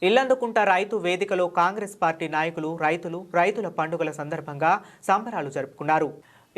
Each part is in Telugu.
ఇల్లందుకుంట రైతు వేదికలో కాంగ్రెస్ పార్టీ నాయకులు రైతుల పండుగల సందర్భంగా సంబరాలు జరుపుకున్నారు.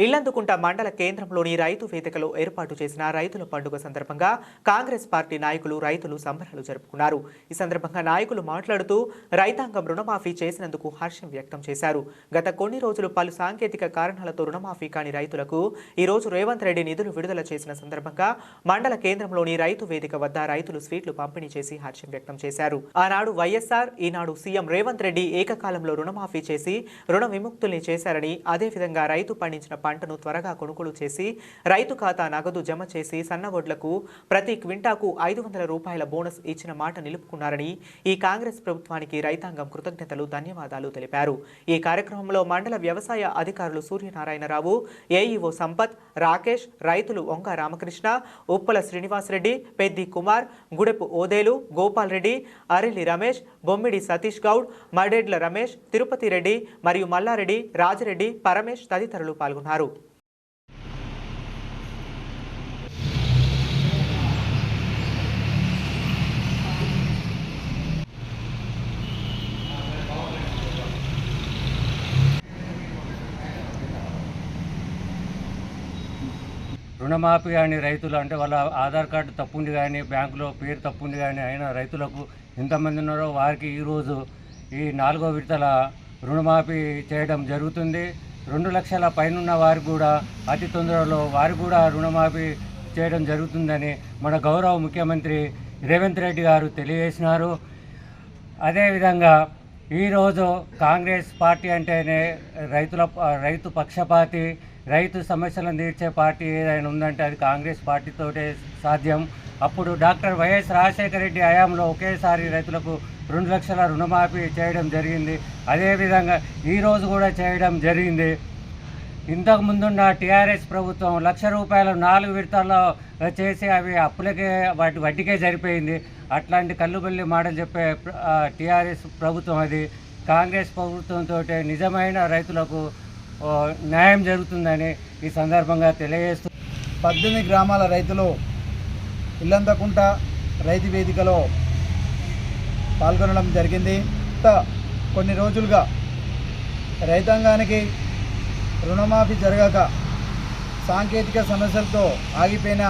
ఇల్లందుకుంట మండల కేంద్రంలోని రైతు వేదికలో ఏర్పాటు చేసిన రైతుల పండుగ సందర్భంగా కాంగ్రెస్ పార్టీ రైతులు సంబరాలు జరుపుకున్నారు. ఈ సందర్భంగా నాయకులు మాట్లాడుతూ రైతాంగం రుణమాఫీ చేసినందుకు హర్షం వ్యక్తం చేశారు. గత కొన్ని రోజులు పలు సాంకేతిక కారణాలతో రుణమాఫీ కాని రైతులకు ఈ రోజు రేవంత్ రెడ్డి నిధులు విడుదల చేసిన సందర్భంగా మండల కేంద్రంలోని రైతు వేదిక వద్ద రైతులు స్వీట్లు పంపిణీ చేసి హర్షం వ్యక్తం చేశారు. ఆనాడు వైఎస్ఆర్, ఈనాడు సీఎం రేవంత్ రెడ్డి ఏకకాలంలో రుణమాఫీ చేసి రుణ విముక్తుల్ని చేశారని, అదేవిధంగా రైతు పండించిన పంటను త్వరగా కొనుగోలు చేసి రైతు ఖాతా నగదు జమ చేసి సన్నవడ్లకు ప్రతి క్వింటాకు 500 రూపాయల బోనస్ ఇచ్చిన మాట నిలుపుకున్నారని ఈ కాంగ్రెస్ ప్రభుత్వానికి రైతాంగం కృతజ్ఞతలు, ధన్యవాదాలు తెలిపారు. ఈ కార్యక్రమంలో మండల వ్యవసాయ అధికారులు సూర్యనారాయణరావు, ఏఈఓ సంపత్, రాకేష్, రైతులు ఒంగ రామకృష్ణ, ఉప్పల శ్రీనివాసరెడ్డి, పెద్ది కుమార్, గుడెపు ఓదేలు, గోపాల్ రెడ్డి, అరెల్లి రమేష్, బొమ్మిడి సతీష్ గౌడ్, మడేడ్ల రమేష్, తిరుపతి రెడ్డి మరియు మల్లారెడ్డి, రాజరెడ్డి, పరమేష్ తదితరులు పాల్గొన్నారు. రుణమాఫీ కానీ రైతులు అంటే వాళ్ళ ఆధార్ కార్డు తప్పుంది కానీ బ్యాంకులో పేరు తప్పుంది కానీ అయినా రైతులకు ఎంతమంది ఉన్నారో వారికి ఈరోజు ఈ 4వ విడతల రుణమాఫీ చేయడం జరుగుతుంది. 2 లక్షల పైన వారికి కూడా అతి తొందరలో వారికి కూడా రుణమాఫీ చేయడం జరుగుతుందని మన గౌరవ ముఖ్యమంత్రి రేవంత్ రెడ్డి గారు తెలియజేసినారు. అదేవిధంగా ఈరోజు కాంగ్రెస్ పార్టీ అంటేనే రైతు పక్షపాతి, రైతు సమస్యలను తీర్చే పార్టీ ఏదైనా ఉందంటే అది కాంగ్రెస్ పార్టీతోటే సాధ్యం. అప్పుడు డాక్టర్ వైఎస్ రాజశేఖర రెడ్డి హయాంలో ఒకేసారి రైతులకు 2 లక్షల రుణమాఫీ చేయడం జరిగింది. అదేవిధంగా ఈరోజు కూడా చేయడం జరిగింది. ఇంతకు ముందున్న టీఆర్ఎస్ ప్రభుత్వం 1 లక్ష రూపాయలు 4 విడతల్లో చేసి అవి అప్పులకే వాటి వడ్డీకే సరిపోయింది. అట్లాంటి కల్లుబల్లి మాటలు చెప్పే టీఆర్ఎస్ ప్రభుత్వం అది. కాంగ్రెస్ ప్రభుత్వంతో నిజమైన రైతులకు న్యాయం జరుగుతుందని ఈ సందర్భంగా తెలియజేస్తూ 18 గ్రామాల రైతులు ఇల్లందుకుంట రైతు వేదికలో పాల్గొనడం జరిగింది. కొన్ని రోజులుగా రైతాంగానికి రుణమాఫీ జరగక సాంకేతిక సమస్యలతో ఆగిపోయిన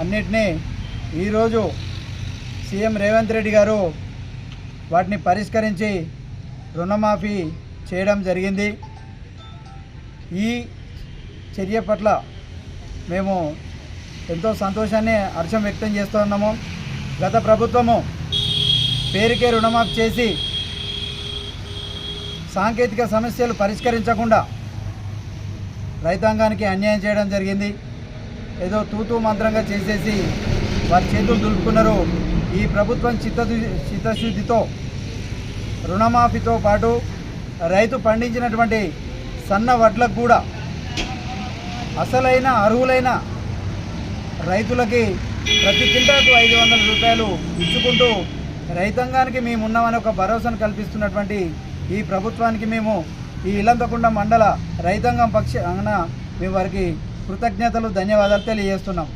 అన్నిటినీ ఈరోజు సీఎం రేవంత్ రెడ్డి గారు వాటిని పరిష్కరించి రుణమాఫీ చేయడం జరిగింది. ఈ చర్య పట్ల మేము ఎంతో సంతోషాన్ని, హర్షం వ్యక్తం చేస్తున్నాము. గత ప్రభుత్వము పేరుకే రుణమాఫీ చేసి సాంకేతిక సమస్యలు పరిష్కరించకుండా రైతాంగానికి అన్యాయం చేయడం జరిగింది. ఏదో తూతూ మంత్రంగా చేసేసి వారి చేతులు దులుపుకున్నారు. ఈ ప్రభుత్వం చిత్తశుద్ధితో రుణమాఫీతో పాటు రైతు పండించినటువంటి సన్న వడ్లకు కూడా అసలైన అర్హులైన రైతులకి ప్రతి క్వింటాకు 500 రూపాయలు ఇచ్చుకుంటూ రైతాంగానికి మేము ఉన్నామని ఒక భరోసాను కల్పిస్తున్నటువంటి ఈ ప్రభుత్వానికి మేము ఈ ఇల్లందుకుంట మండల రైతాంగం పక్షాన మేము వారికి కృతజ్ఞతలు, ధన్యవాదాలు తెలియజేస్తున్నాం.